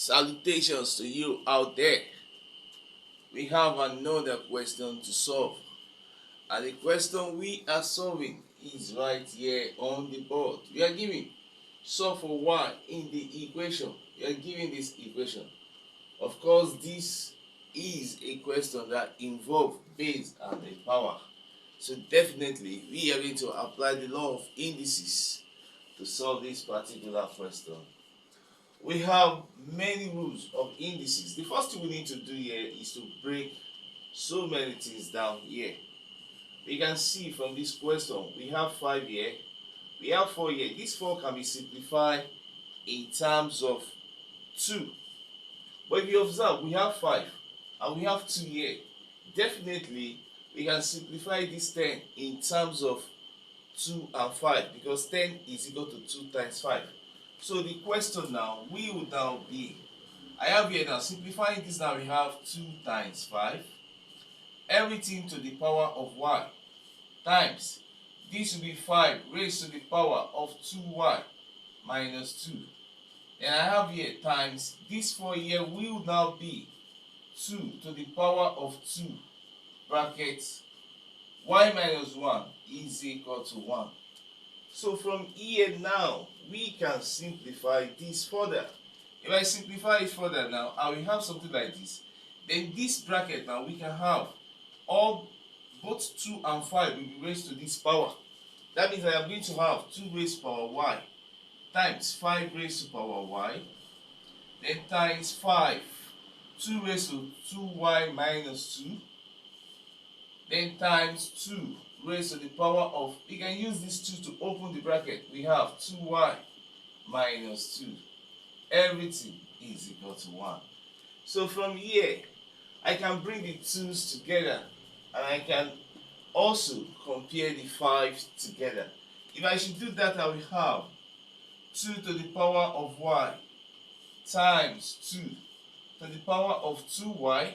Salutations to you out there. We have another question to solve, and the question we are solving is right here on the board. We are giving solve for y in the equation. We are giving this equation. Of course, this is a question that involves base and the power. So definitely we are going to apply the law of indices to solve this particular question. We have many rules of indices. The first thing we need to do here is to break so many things down here. We can see from this question we have 5 here, we have 4 here. This 4 can be simplified in terms of 2. But if you observe, we have 5 and we have 2 here. Definitely we can simplify this 10 in terms of 2 and 5, because 10 is equal to 2 times 5. So the question now will now be, I have here now, simplifying this now, we have 2 times 5, everything to the power of y, times, this will be 5 raised to the power of 2y minus 2. Then I have here times, this 4 here will now be 2 to the power of 2, brackets, y minus 1 is equal to 1. So from here now, we can simplify this further. If I simplify it further now, I will have something like this. Then this bracket now, we can have both 2 and 5 will be raised to this power. That means I am going to have 2 raised to power y times 5 raised to power y, then times 5, 2 raised to 2y minus 2, then times 2 raised to the power of, we can use this 2 to open the bracket, we have 2y minus 2. Everything is equal to 1. So from here, I can bring the 2's together and I can also compare the 5's together. If I should do that, I will have 2 to the power of y times 2 to the power of 2y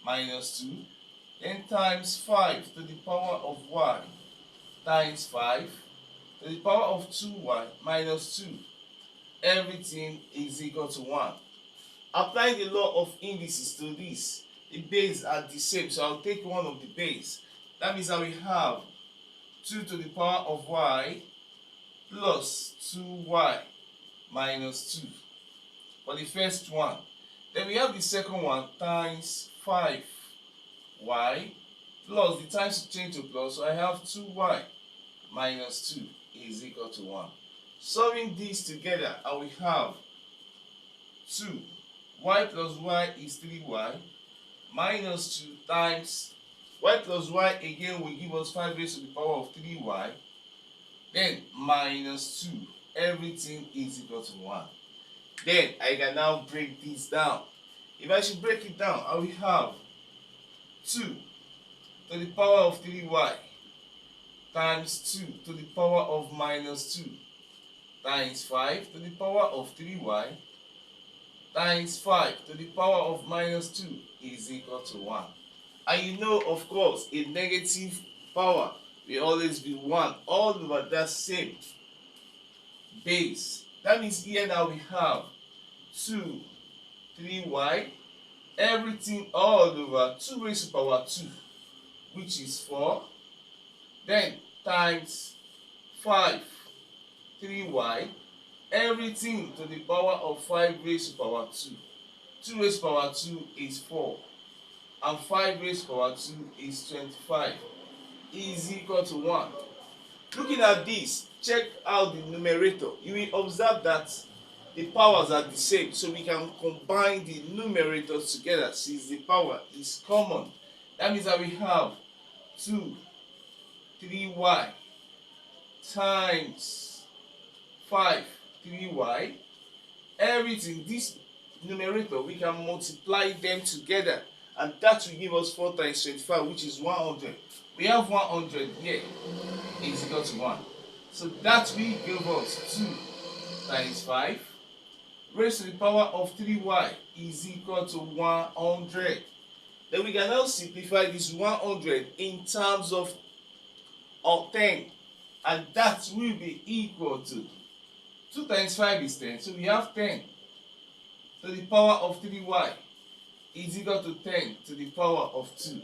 minus 2, then times 5 to the power of y times 5 to the power of 2y minus 2. Everything is equal to 1. Applying the law of indices to this, the bases are the same, so I'll take one of the base. That means I will have 2 to the power of y plus 2y minus 2 for the first one. Then we have the second one times 5y plus, the times change to plus, so I have 2y minus 2 is equal to 1. Solving these together, I will have 2y plus y is 3y minus 2 times y plus y again will give us 5 raised to the power of 3y, then minus 2. Everything is equal to 1. Then I can now break this down. If I should break it down, I will have 2 to the power of 3y times 2 to the power of minus 2 times 5 to the power of 3y times 5 to the power of minus 2 is equal to 1. And you know, of course, a negative power will always be 1 all over that same base. That means here now we have 2, 3y, everything all over 2 raised to power 2, which is 4, then times 5, 3y, everything to the power of 5 raised to power 2. 2 raised to power 2 is 4, and 5 raised to power 2 is 25, is equal to 1. Looking at this, check out the numerator. You will observe that the powers are the same, so we can combine the numerators together since the power is common. That means that we have 2, 3y times 5, 3y. Everything, this numerator, we can multiply them together, and that will give us 4 times 25, which is 100. We have 100 here is equal to 1. So that will give us 2 times 5 raised to the power of 3y is equal to 100. Then we can now simplify this 100 in terms of 10, and that will be equal to 2 times 5 is 10, so we have 10 to to the power of 3y is equal to 10 to the power of 2.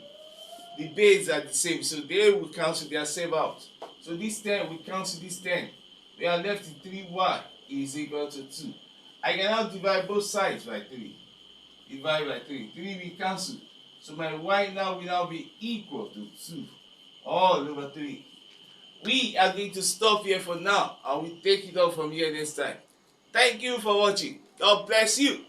The base are the same, so they will cancel themselves out. So this 10 will cancel this 10. We are left with 3y is equal to 2. I can now divide both sides by 3. Divide by 3. 3 will cancel. So my y now will now be equal to 2 all over 3. We are going to stop here for now and we'll take it up from here next time. Thank you for watching. God bless you.